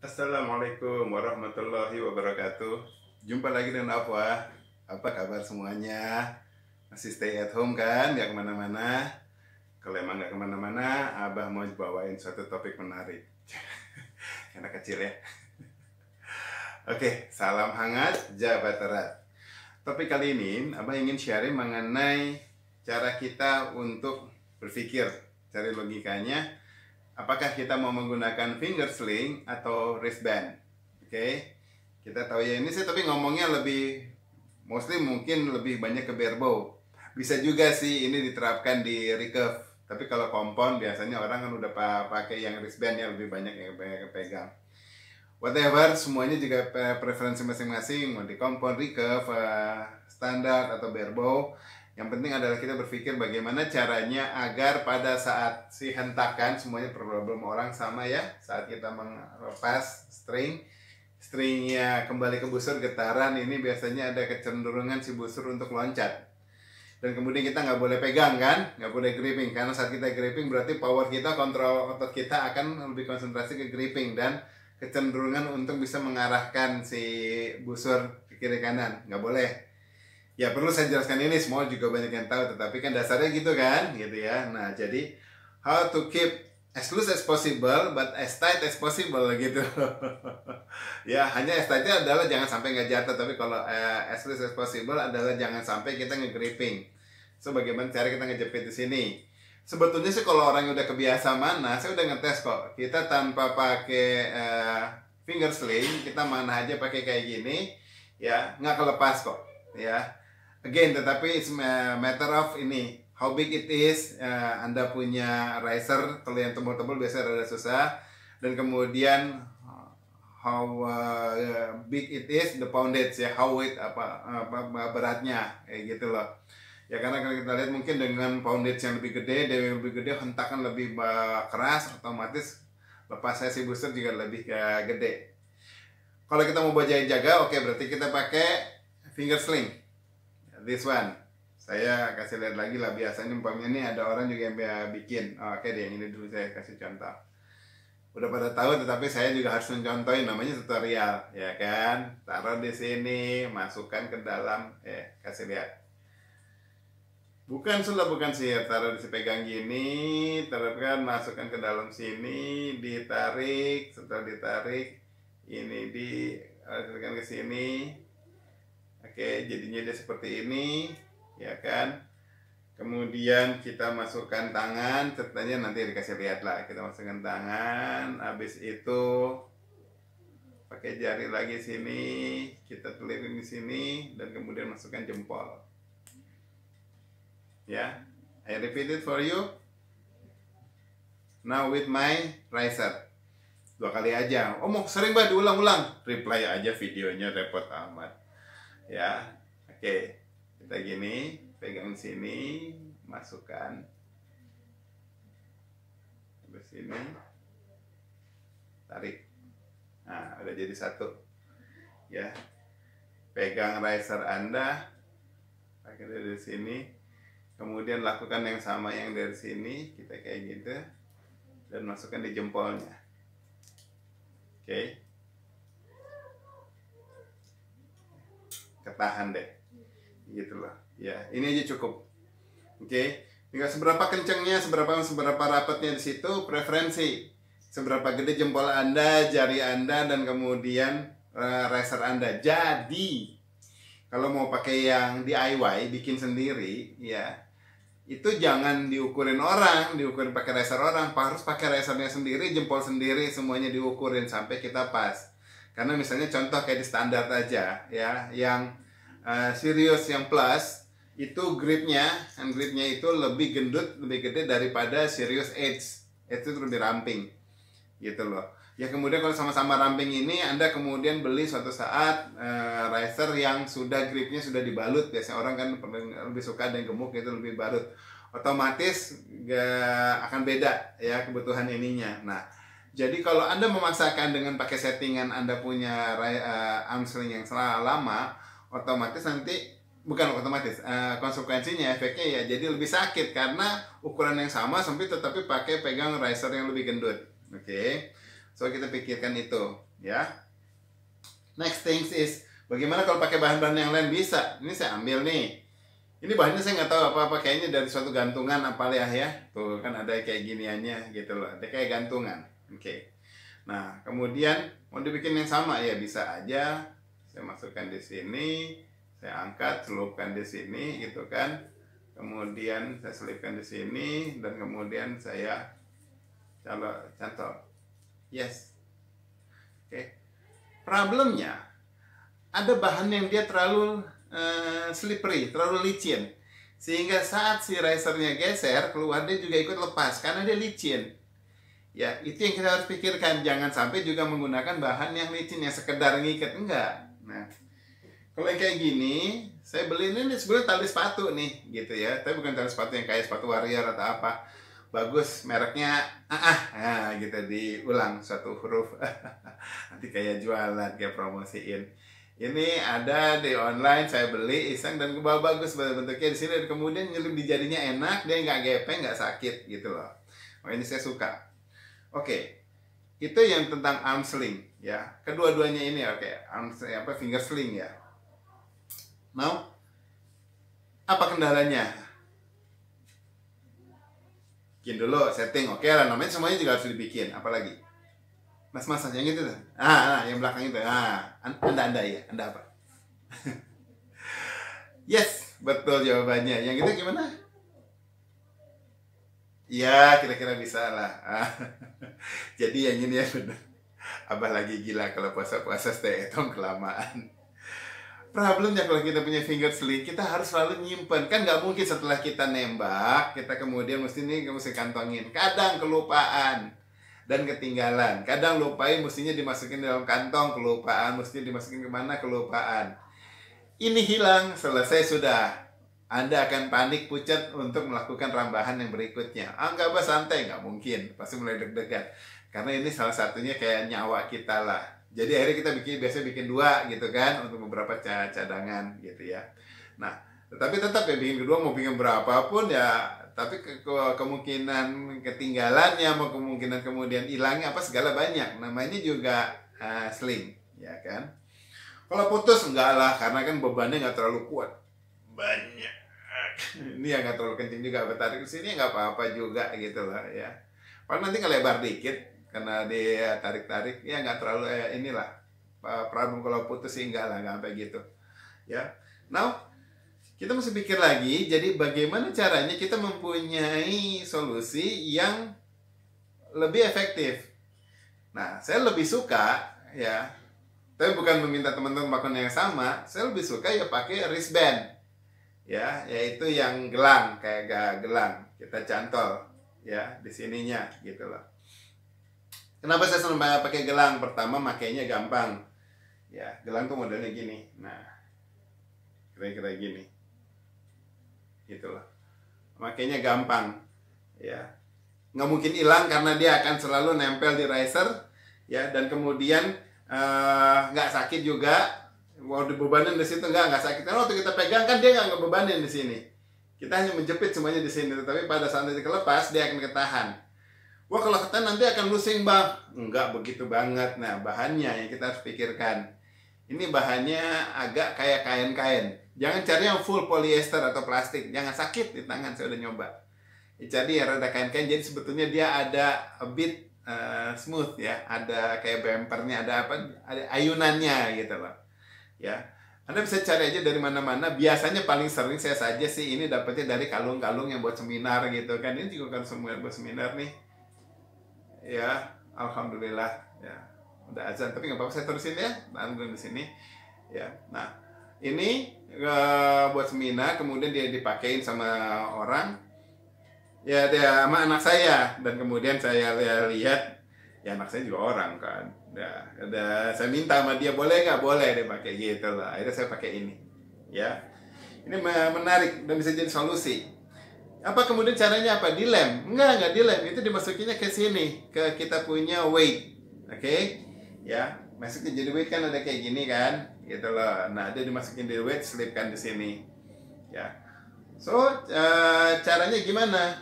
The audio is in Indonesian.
Assalamualaikum warahmatullahi wabarakatuh. Jumpa lagi dengan Afwa. Apa kabar semuanya? Masih stay at home kan? Gak kemana-mana? Kalau emang gak kemana-mana, Abah mau bawain suatu topik menarik. Anak kecil ya. Oke, salam hangat, jabat erat. Topik kali ini, Abah ingin sharing mengenai cara kita untuk berpikir, cari logikanya. Apakah kita mau menggunakan finger sling atau wristband? Oke, kita tahu ya ini sih, tapi ngomongnya lebih mostly mungkin lebih banyak ke barebow. Bisa juga sih ini diterapkan di recurve. Tapi kalau kompon biasanya orang kan udah pakai yang wristband ya, lebih banyak yang pegang. Whatever, semuanya juga preferensi masing-masing, mau di kompon, recurve, standar atau barebow. Yang penting adalah kita berpikir bagaimana caranya agar pada saat si hentakan, semuanya problem orang sama ya, saat kita melepas stringnya kembali ke busur, getaran ini biasanya ada kecenderungan si busur untuk loncat. Dan kemudian kita nggak boleh pegang kan, nggak boleh gripping, karena saat kita gripping berarti power kita, kontrol otot kita akan lebih konsentrasi ke gripping dan kecenderungan untuk bisa mengarahkan si busur ke kiri kanan, nggak boleh. Ya perlu saya jelaskan ini, semua juga banyak yang tahu, tetapi kan dasarnya gitu kan, gitu ya. Nah jadi how to keep as loose as possible but as tight as possible gitu. Ya hanya as tightnya adalah jangan sampai nggak jatuh, tapi kalau as loose as possible adalah jangan sampai kita nge-gripping. So bagaimana cara kita ngejepit di sini? Sebetulnya sih kalau orang yang udah kebiasa mana, saya udah ngetes kok. Kita tanpa pakai finger sling, kita mana aja pakai kayak gini, ya nggak kelepas kok, ya. Again, tetapi it's a matter of ini, how big it is. Anda punya riser, kalau yang tebal-tebal biasanya rada susah. Dan kemudian how big it is, the poundage ya, how weight, apa beratnya, kayak gitu loh. Ya karena kalau kita lihat mungkin dengan poundage yang lebih gede, hentakan lebih keras, otomatis lepasnya si booster juga lebih gede. Kalau kita mau jaga, oke, berarti kita pakai finger sling. This one, saya kasih lihat lagi lah, biasanya umpamanya ini ada orang juga yang bikin. Oke deh, ini dulu saya kasih contoh. Udah pada tahu, tetapi saya juga harus mencontohin, namanya tutorial, ya kan? Taruh di sini, masukkan ke dalam, kasih lihat. Bukan sulah, bukan sihir, taruh di pegang gini, terapkan, masukkan ke dalam sini, ditarik, setelah ditarik, ini dialirkan ke sini. Oke, jadinya dia seperti ini, ya kan? Kemudian kita masukkan tangan, sertanya nanti dikasih lihat lah. Kita masukkan tangan, habis itu pakai jari lagi sini, kita telipin di sini, dan kemudian masukkan jempol. Ya, I repeat it for you. Now with my riser. 2 kali aja. Oh mau sering bah diulang-ulang, reply aja videonya, repot amat. Ya, oke. Kita gini, pegang sini, masukkan ke sini, tarik. Nah, udah jadi satu. Ya, pegang riser Anda, pakai dari sini. Kemudian lakukan yang sama yang dari sini, kita kayak gitu, dan masukkan di jempolnya. Oke. Ketahan deh. Gitu loh. Ya, ini aja cukup. Oke. Tinggal seberapa kencengnya, seberapa rapatnya di situ, preferensi. Seberapa gede jempol Anda, jari Anda, dan kemudian riser Anda. Jadi, kalau mau pakai yang DIY, bikin sendiri, ya, itu jangan diukurin orang, diukurin pakai riser orang, harus pakai risernya sendiri, jempol sendiri, semuanya diukurin sampai kita pas. Karena misalnya contoh kayak di standar aja, ya, yang serius, yang plus, itu gripnya itu lebih gendut, lebih gede daripada serius Edge. Itu lebih ramping, gitu loh. Ya kemudian kalau sama-sama ramping ini, Anda kemudian beli suatu saat riser yang sudah gripnya sudah dibalut. Biasanya orang kan lebih suka dan gemuk, itu lebih balut. Otomatis akan beda ya kebutuhan ininya. Nah, jadi kalau Anda memaksakan dengan pakai settingan Anda punya arm sling yang lama, otomatis nanti, bukan otomatis, konsekuensinya, efeknya ya jadi lebih sakit karena ukuran yang sama sempit tetapi pakai pegang riser yang lebih gendut. Oke. So kita pikirkan itu, ya. Next things is, bagaimana kalau pakai bahan-bahan yang lain? Bisa. Ini saya ambil nih. Ini bahannya saya nggak tahu apa-apa, kayaknya dari suatu gantungan apa ya. Tuh kan ada kayak giniannya gitu loh. Ada kayak gantungan. Oke. Nah, kemudian mau dibikin yang sama ya bisa aja. Saya masukkan di sini, saya angkat, celupkan di sini gitu kan. Kemudian saya selipkan di sini dan kemudian saya cantol. Yes. Oke. Problemnya ada bahan yang dia terlalu slippery, terlalu licin. Sehingga saat si risernya geser, keluar dia juga ikut lepas karena dia licin. Ya, itu yang kita harus pikirkan. Jangan sampai juga menggunakan bahan yang licin, yang sekedar ngikat. Enggak. Nah, kalau yang kayak gini, saya beli ini sebenarnya tali sepatu nih, gitu ya. Tapi bukan tali sepatu yang kayak sepatu Warrior atau apa. Bagus, mereknya nah, gitu, diulang satu huruf. Nanti kayak jualan, kayak promosiin. Ini ada di online, saya beli iseng dan bagus bentuknya di sini. Dan kemudian nyelip di jadinya enak, dia nggak gepeng, nggak sakit gitu loh. Oh, ini saya suka. Oke, itu yang tentang arm sling ya. Kedua-duanya ini oke, finger sling ya. Now, apa kendalanya? Bikin dulu setting, oke lah. Namanya semuanya juga harus dibikin. Apalagi, mas yang itu tuh. Yang belakang itu. Anda ya, Anda apa? Yes, betul jawabannya. Yang itu gimana? Ya, kira-kira bisa lah. Jadi yang ini ya benar. Abah lagi gila kalau puasa-puasa stay at home kelamaan. Problemnya kalau kita punya finger sling, kita harus selalu nyimpen. Kan nggak mungkin setelah kita nembak, kita kemudian mesti kantongin. Kadang kelupaan dan ketinggalan. Kadang lupain mestinya dimasukin dalam kantong, kelupaan. Mestinya dimasukin kemana, kelupaan. Ini hilang, selesai sudah. Anda akan panik pucat untuk melakukan rambahan yang berikutnya. Enggak bah, santai, nggak mungkin. Pasti mulai deg-degan. Karena ini salah satunya kayak nyawa kita lah. Jadi akhirnya kita biasanya bikin 2 gitu kan, untuk beberapa cadangan gitu ya. Nah, tetapi tetap ya bikin kedua mau bikin berapapun ya, tapi kemungkinan ketinggalannya, mau kemungkinan kemudian hilangnya apa segala banyak. Namanya juga sling, ya kan. Kalau putus enggak lah, karena kan bebannya nggak terlalu kuat. Banyak. Ini yang nggak terlalu kencing juga, tarik ke sini nggak apa-apa juga gitu lah ya. Paling nanti ngelebar dikit karena dia tarik-tarik ya, nggak terlalu inilah problem. Kalau putus sih enggak lah, nggak sampai gitu ya. Now kita mesti pikir lagi, jadi bagaimana caranya kita mempunyai solusi yang lebih efektif. Nah, saya lebih suka ya, tapi bukan meminta teman-teman melakukan yang sama. Saya lebih suka ya pakai wristband ya, yaitu yang gelang, kayak gelang kita cantol ya di sininya gitu loh. Kenapa saya senang pakai gelang? Pertama, makainya gampang ya. Gelang tuh modelnya gini, nah kira-kira gini gitu loh. Makainya gampang ya, nggak mungkin hilang karena dia akan selalu nempel di riser ya. Dan kemudian nggak sakit juga. Mau dibebanin di situ nggak sakit. Karena waktu kita pegang kan dia nggak ngebebanin di sini. Kita hanya menjepit semuanya di sini. Tetapi pada saat nanti kelepas dia akan ketahan. Wah, kalau ketahan nanti akan lusing bang. Enggak begitu banget. Nah, bahannya yang kita harus pikirkan. Ini bahannya agak kayak kain-kain. Jangan cari yang full polyester atau plastik. Jangan sakit di tangan. Saya udah nyoba. Jadi ya rada kain-kain. Jadi sebetulnya dia ada a bit smooth ya. Ada kayak bempernya. Ada ayunannya gitu loh. Ya, Anda bisa cari aja dari mana-mana. Biasanya paling sering saya saja sih ini dapetnya dari kalung-kalung yang buat seminar gitu kan. Ini juga kan semua buat seminar nih. Ya, alhamdulillah ya. Udah azan, tapi nggak apa-apa, saya terusin ya. Tanggung di sini. Ya. Nah, ini buat seminar, kemudian dia dipakein sama orang. Ya, dia sama anak saya, dan kemudian saya lihat ya anak saya juga orang kan. Udah saya minta sama dia, boleh nggak? Boleh, dia pakai gitu lah. Akhirnya saya pakai ini ya. Ini menarik dan bisa jadi solusi. Apa kemudian caranya apa? Dilem? Enggak dilem. Itu dimasukinnya ke sini, ke kita punya weight. Oke? Ya, masukin jadi weight kan ada kayak gini kan? Gitu loh. Nah, dia dimasukin di weight, selipkan di sini. Ya. So, caranya gimana?